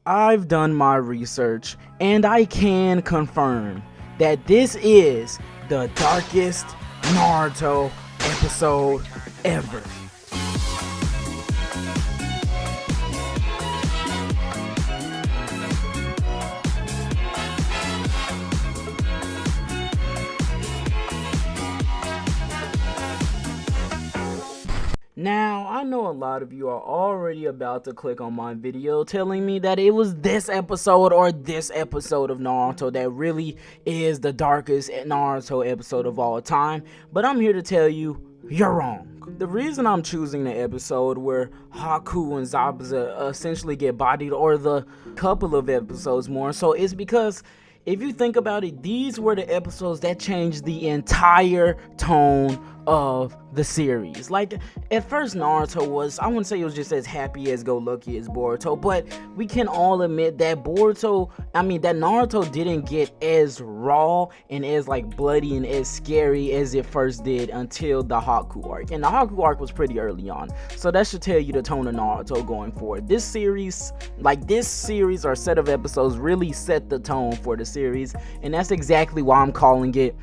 I've done my research and I can confirm that this is the darkest Naruto episode ever. Now, I know a lot of you are already about to click on my video telling me that it was this episode or this episode of Naruto that really is the darkest Naruto episode of all time, but I'm here to tell you, you're wrong. The reason I'm choosing the episode where Haku and Zabuza essentially get bodied, or the couple of episodes more so, is because if you think about it, these were the episodes that changed the entire tone of the series. Like, at first Naruto was, I wouldn't say it was just as happy as go lucky as Boruto, but we can all admit that Naruto didn't get as raw and as like bloody and as scary as it first did until the Haku arc. And the Haku arc was pretty early on, so that should tell you the tone of Naruto going forward. This series or set of episodes really set the tone for the series, and that's exactly why I'm calling it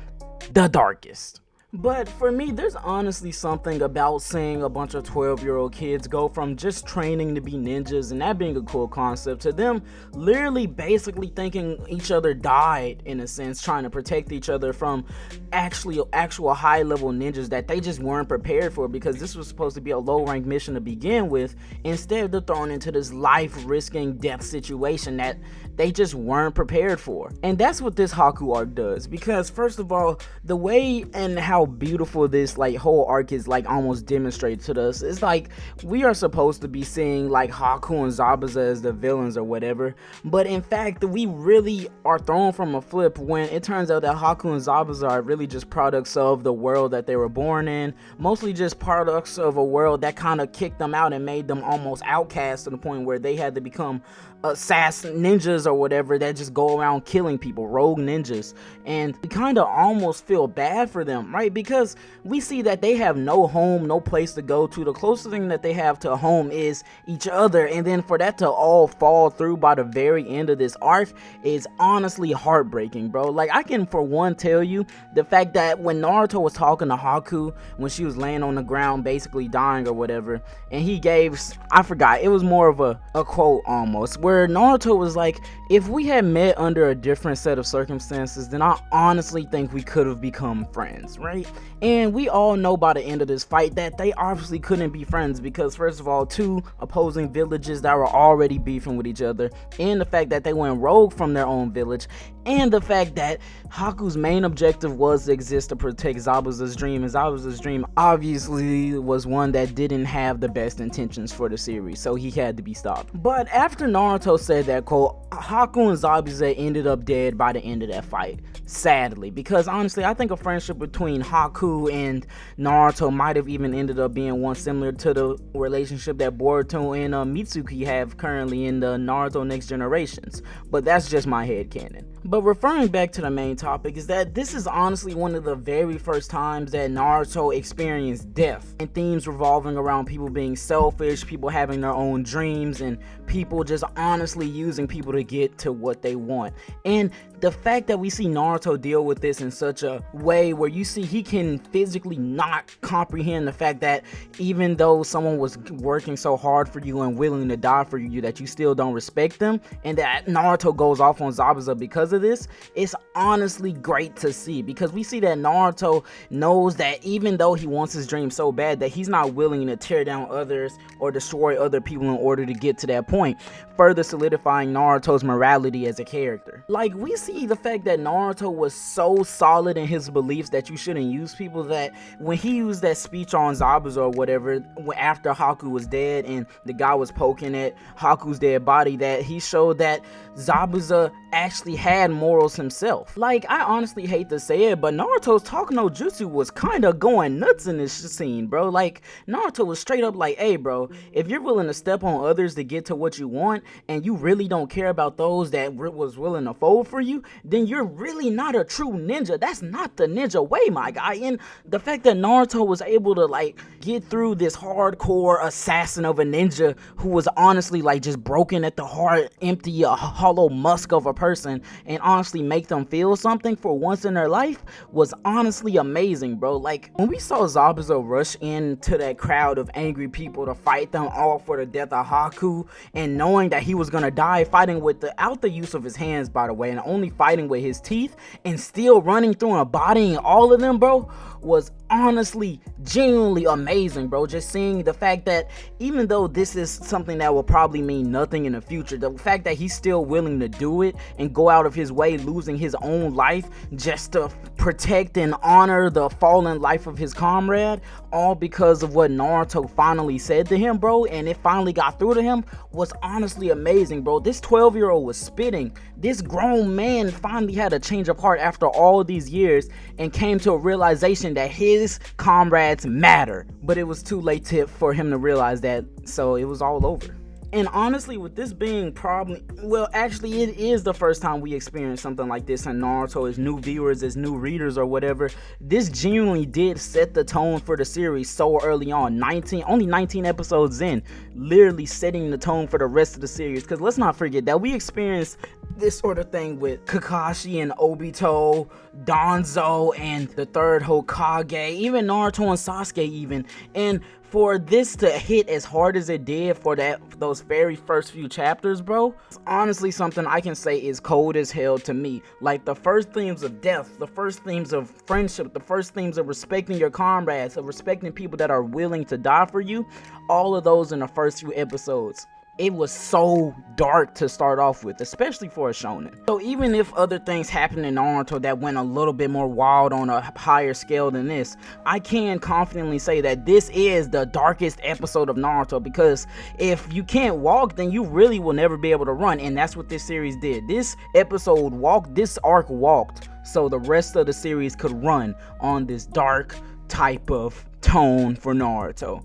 the darkest. But for me, there's honestly something about seeing a bunch of 12-year-old kids go from just training to be ninjas and that being a cool concept to them literally basically thinking each other died, in a sense, trying to protect each other from actual high-level ninjas that they just weren't prepared for, because this was supposed to be a low-ranked mission to begin with. Instead, they're thrown into this life-risking death situation that they just weren't prepared for. And that's what this Haku arc does, because first of all, the way and how beautiful this like whole arc is like almost demonstrated to us. It's like we are supposed to be seeing like Haku and Zabuza as the villains or whatever, but in fact we really are thrown from a flip when it turns out that Haku and Zabuza are really just products of the world that they were born in, mostly just products of a world that kind of kicked them out and made them almost outcasts to the point where they had to become assassin ninjas or whatever that just go around killing people, rogue ninjas. And we kind of almost feel bad for them, right? Because we see that they have no home, no place to go to. The closest thing that they have to a home is each other, and then for that to all fall through by the very end of this arc is honestly heartbreaking, bro. Like, I can for one tell you the fact that when Naruto was talking to Haku when she was laying on the ground basically dying or whatever, and he gave, I forgot, it was more of a quote almost, where Naruto was like, if we had met under a different set of circumstances, then I honestly think we could have become friends, right? And we all know by the end of this fight that they obviously couldn't be friends, because first of all, two opposing villages that were already beefing with each other, and the fact that they went rogue from their own village, and the fact that Haku's main objective was to exist to protect Zabuza's dream, and Zabuza's dream obviously was one that didn't have the best intentions for the series, so he had to be stopped. But after Naruto said that quote, Haku and Zabuza ended up dead by the end of that fight, sadly, because honestly I think a friendship between Haku and Naruto might have even ended up being one similar to the relationship that Boruto and Mitsuki have currently in the Naruto Next Generations, but that's just my headcanon. But referring back to the main topic, is that this is honestly one of the very first times that Naruto experienced death, and themes revolving around people being selfish, people having their own dreams, and people just honestly using people to get to what they want. And the fact that we see Naruto deal with this in such a way where you see he can physically not comprehend the fact that even though someone was working so hard for you and willing to die for you, that you still don't respect them, and that Naruto goes off on Zabuza because of this, it's honestly great to see, because we see that Naruto knows that even though he wants his dream so bad, that he's not willing to tear down others or destroy other people in order to get to that point, further solidifying Naruto's morality as a character. Like, we see the fact that Naruto was so solid in his beliefs that you shouldn't use people, that when he used that speech on Zabuza or whatever after Haku was dead and the guy was poking at Haku's dead body, that he showed that Zabuza actually had morals himself. Like, I honestly hate to say it, but Naruto's talk no jutsu was kind of going nuts in this scene, bro. Like, Naruto was straight up like, hey bro, if you're willing to step on others to get to what you want, and you really don't care about those that was willing to fold for you, then you're really not a true ninja. That's not the ninja way, my guy. And the fact that Naruto was able to like get through this hardcore assassin of a ninja who was honestly like just broken at the heart, empty, a hollow musk of a person, and honestly make them feel something for once in their life was honestly amazing, bro. Like when we saw Zabuza rush into that crowd of angry people to fight them all for the death of Haku, and knowing that he was gonna die fighting without the use of his hands, by the way, and only fighting with his teeth, and still running through and bodying all of them, bro, was honestly genuinely amazing, bro. Just seeing the fact that even though this is something that will probably mean nothing in the future, the fact that he's still willing to do it and go out of his way, losing his own life just to protect and honor the fallen life of his comrade, all because of what Naruto finally said to him, bro, and it finally got through to him, was honestly amazing, bro. This 12-year-old was spitting. This grown man finally had a change of heart after all of these years and came to a realization that his comrades matter. But it was too late for him to realize that, so it was all over. And honestly, with this being probably, well, actually it is the first time we experience something like this in Naruto as new viewers, as new readers or whatever. This genuinely did set the tone for the series so early on. Only 19 episodes in, literally setting the tone for the rest of the series. Because let's not forget that we experienced this sort of thing with Kakashi and Obito, Danzo and the third Hokage, even Naruto and Sasuke even. And for this to hit as hard as it did for those very first few chapters, bro, it's honestly something I can say is cold as hell to me. Like the first themes of death, the first themes of friendship, the first themes of respecting your comrades, of respecting people that are willing to die for you, all of those in the first few episodes. It was so dark to start off with, especially for a shonen. So even if other things happened in Naruto that went a little bit more wild on a higher scale than this, I can confidently say that this is the darkest episode of Naruto, because if you can't walk, then you really will never be able to run, and that's what this series did. This episode walked, this arc walked, so the rest of the series could run on this dark type of tone for Naruto.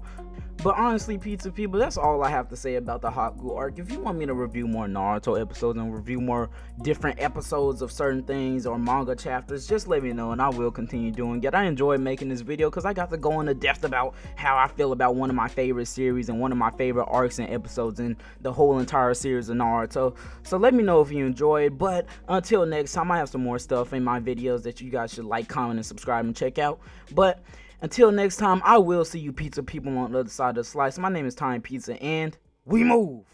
But honestly, pizza people, that's all I have to say about the Haku arc. If you want me to review more Naruto episodes and review more different episodes of certain things or manga chapters, just let me know and I will continue doing it. I enjoyed making this video because I got to go into depth about how I feel about one of my favorite series and one of my favorite arcs and episodes in the whole entire series of Naruto. So let me know if you enjoyed. But until next time, I have some more stuff in my videos that you guys should like, comment, and subscribe and check out. But until next time, I will see you pizza people on the other side of the slice. My name is Tine Pizza, and we move.